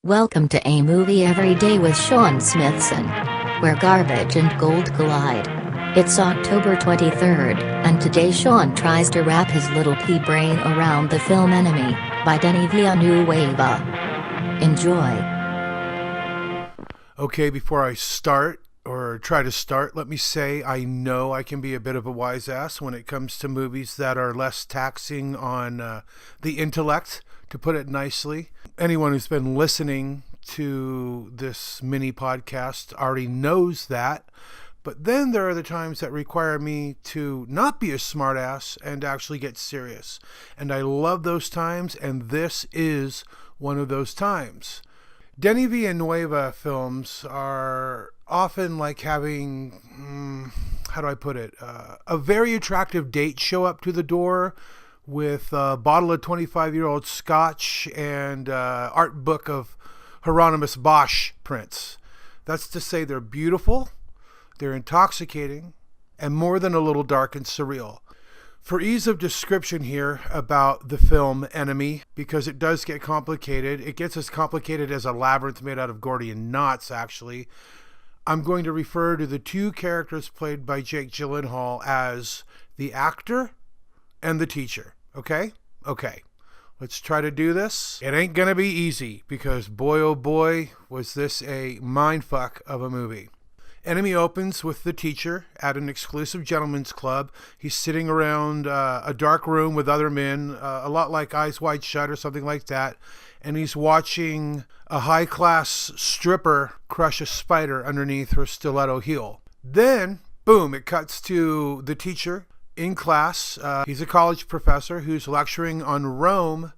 Welcome to A Movie Every Day with Sean Smithson, where garbage and gold collide. It's October 23rd, and today Sean tries to wrap his little pea brain around the film Enemy, by Denis Villeneuve. Enjoy. Okay, before I start, or try to start, let me say I know I can be a bit of a wise ass when it comes to movies that are less taxing on the intellect, to put it nicely. Anyone who's been listening to this mini podcast already knows that. But then there are the times that require me to not be a smartass and actually get serious. And I love those times, and this is one of those times. Denis Villeneuve films are often like having, how do I put it, a very attractive date show up to the door with a bottle of 25-year-old scotch and art book of Hieronymus Bosch prints. That's to say they're beautiful, they're intoxicating, and more than a little dark and surreal. For ease of description here about the film Enemy, because it does get complicated, it gets as complicated as a labyrinth made out of Gordian knots, actually. I'm going to refer to the two characters played by Jake Gyllenhaal as the actor and the teacher. Okay? Okay. Let's try to do this. It ain't gonna be easy, because boy oh boy was this a mindfuck of a movie. Enemy opens with the teacher at an exclusive gentleman's club. He's sitting around a dark room with other men, a lot like Eyes Wide Shut or something like that. And he's watching a high-class stripper crush a spider underneath her stiletto heel. Then, boom, it cuts to the teacher in class. He's a college professor who's lecturing on Rome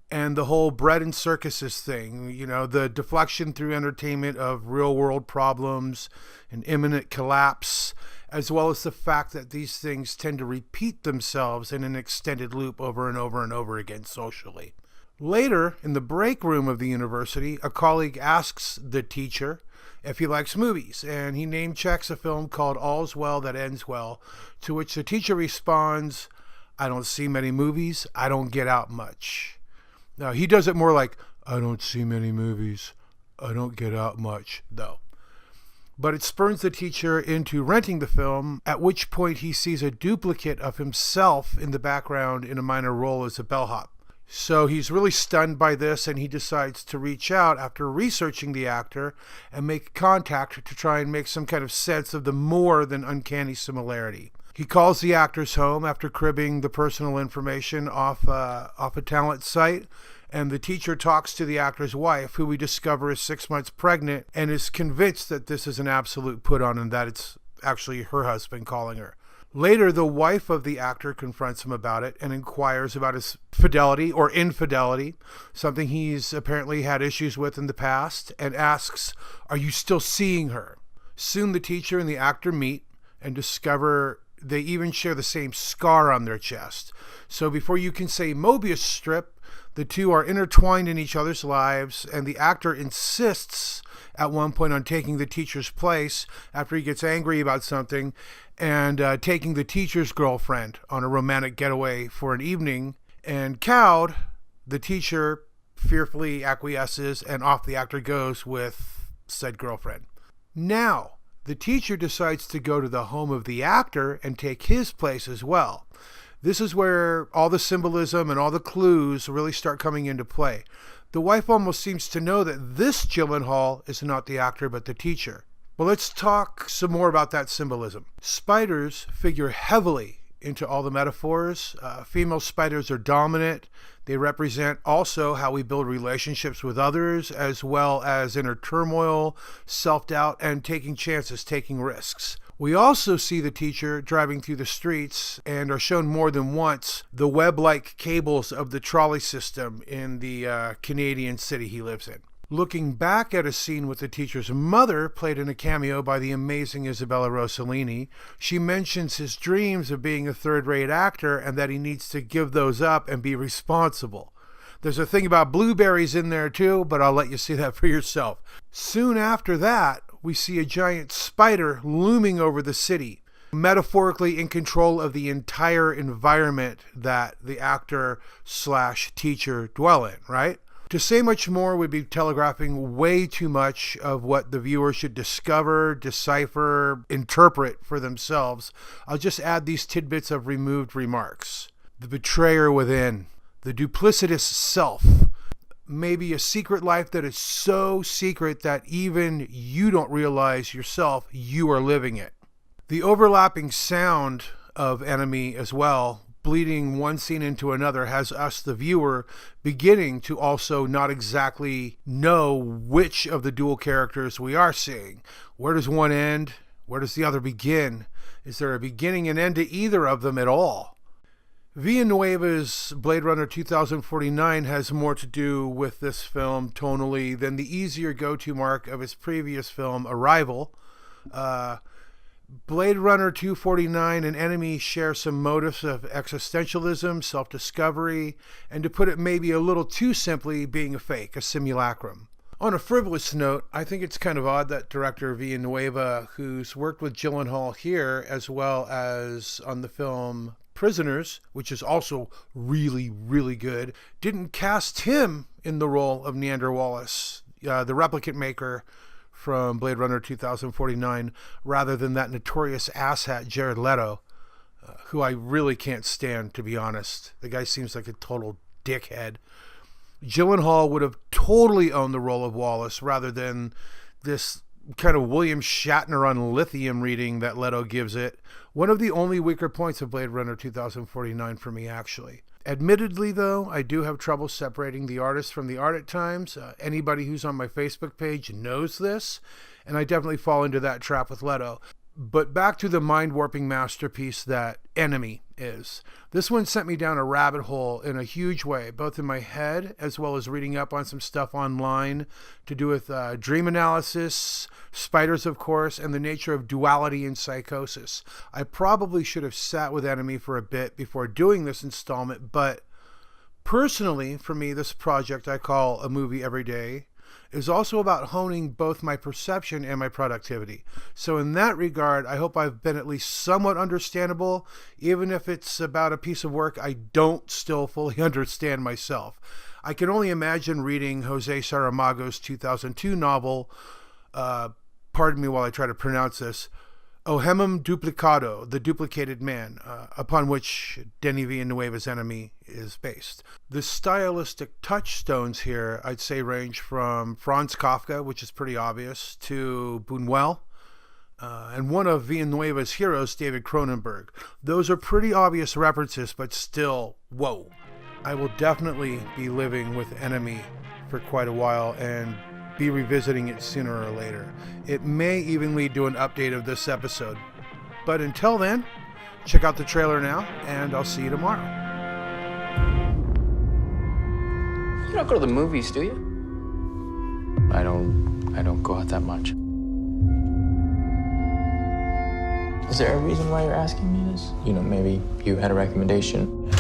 and the whole bread and circuses thing, you know, the deflection through entertainment of real world problems and imminent collapse, as well as the fact that these things tend to repeat themselves in an extended loop over and over and over again socially. Later, in the break room of the university, a colleague asks the teacher if he likes movies, and he name checks a film called All's Well That Ends Well, to which the teacher responds, "I don't see many movies, I don't get out much." Now, he does it more like, "I don't see many movies, I don't get out much," though. But it spurns the teacher into renting the film, at which point he sees a duplicate of himself in the background in a minor role as a bellhop. So he's really stunned by this, and he decides to reach out after researching the actor and make contact to try and make some kind of sense of the more than uncanny similarity. He calls the actor's home after cribbing the personal information off a talent site, and the teacher talks to the actor's wife, who we discover is 6 months pregnant and is convinced that this is an absolute put-on and that it's actually her husband calling her. Later, the wife of the actor confronts him about it and inquires about his fidelity or infidelity, something he's apparently had issues with in the past, and asks, "Are you still seeing her?" Soon the teacher and the actor meet and discover they even share the same scar on their chest. So before you can say Mobius strip, the two are intertwined in each other's lives, and the actor insists at one point on taking the teacher's place after he gets angry about something, and taking the teacher's girlfriend on a romantic getaway for an evening. And cowed, the teacher fearfully acquiesces, and off the actor goes with said girlfriend. Now, the teacher decides to go to the home of the actor and take his place as well. This is where all the symbolism and all the clues really start coming into play. The wife almost seems to know that this Gyllenhaal is not the actor but the teacher. Well, let's talk some more about that symbolism. Spiders figure heavily into all the metaphors. Female spiders are dominant. They represent also how we build relationships with others, as well as inner turmoil, self-doubt, and taking chances, taking risks. We also see the teacher driving through the streets, and are shown more than once the web-like cables of the trolley system in the Canadian city he lives in. Looking back at a scene with the teacher's mother, played in a cameo by the amazing Isabella Rossellini, she mentions his dreams of being a third-rate actor and that he needs to give those up and be responsible. There's a thing about blueberries in there too, but I'll let you see that for yourself. Soon after that, we see a giant spider looming over the city, metaphorically in control of the entire environment that the actor/teacher dwell in, right? To say much more would be telegraphing way too much of what the viewer should discover, decipher, interpret for themselves. I'll just add these tidbits of removed remarks. The betrayer within, the duplicitous self, maybe a secret life that is so secret that even you don't realize yourself you are living it. The overlapping sound of Enemy as well, bleeding one scene into another, has us, the viewer, beginning to also not exactly know which of the dual characters we are seeing. Where does one end? Where does the other begin? Is there a beginning and end to either of them at all? Villanueva's Blade Runner 2049 has more to do with this film tonally than the easier go-to mark of his previous film, Arrival. Blade Runner 249 and Enemy share some motives of existentialism, self-discovery, and to put it maybe a little too simply, being a fake, a simulacrum. On a frivolous note, I think it's kind of odd that director Villanueva, who's worked with Gyllenhaal here as well as on the film Prisoners, which is also really, really good, didn't cast him in the role of Neander Wallace, the replicant maker from Blade Runner 2049, rather than that notorious asshat Jared Leto, who I really can't stand, to be honest. The guy seems like a total dickhead. Gyllenhaal would have totally owned the role of Wallace rather than this kind of William Shatner on lithium reading that Leto gives it. One of the only weaker points of Blade Runner 2049 for me, actually. Admittedly, though, I do have trouble separating the artist from the art at times. Anybody who's on my Facebook page knows this, and I definitely fall into that trap with Leto. But back to the mind-warping masterpiece that Enemy is. This one sent me down a rabbit hole in a huge way, both in my head as well as reading up on some stuff online to do with dream analysis, spiders, of course, and the nature of duality and psychosis. I probably should have sat with Enemy for a bit before doing this installment, but personally, for me, this project I call A Movie Every Day is also about honing both my perception and my productivity. So in that regard, I hope I've been at least somewhat understandable, even if it's about a piece of work I don't still fully understand myself. I can only imagine reading Jose Saramago's 2002 novel, pardon me while I try to pronounce this, Ohemum Duplicado, The Duplicated Man, upon which Denis Villeneuve's Enemy is based. The stylistic touchstones here, I'd say, range from Franz Kafka, which is pretty obvious, to Buñuel, and one of Villeneuve's heroes, David Cronenberg. Those are pretty obvious references, but still, whoa. I will definitely be living with Enemy for quite a while and be revisiting it sooner or later. It may even lead to an update of this episode. But until then, check out the trailer now, and I'll see you tomorrow. You don't go to the movies, do you? I don't go out that much. Is there a reason why you're asking me this? You know, maybe you had a recommendation.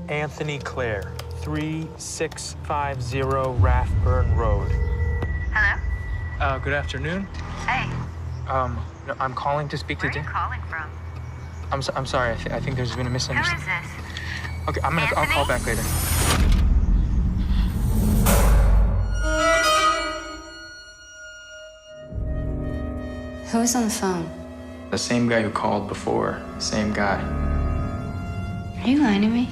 Anthony Clare, 3650 Rathburn Road. Hello? Good afternoon. Hey, I'm calling to speak where to are you calling from? I'm sorry. I think there's been a Who is misunderstanding. this? Okay, I'll call back later. Who was on the phone? The same guy who called before. Same guy. Are you lying to me?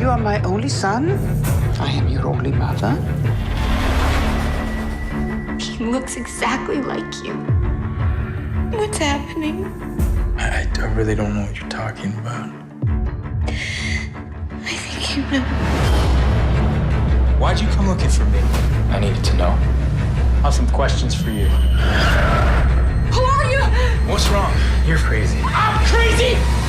You are my only son. I am your only mother. He looks exactly like you. What's happening? I really don't know what you're talking about. I think you know. Why'd you come looking for me? I needed to know. I have some questions for you. Who are you? What's wrong? You're crazy. I'm crazy!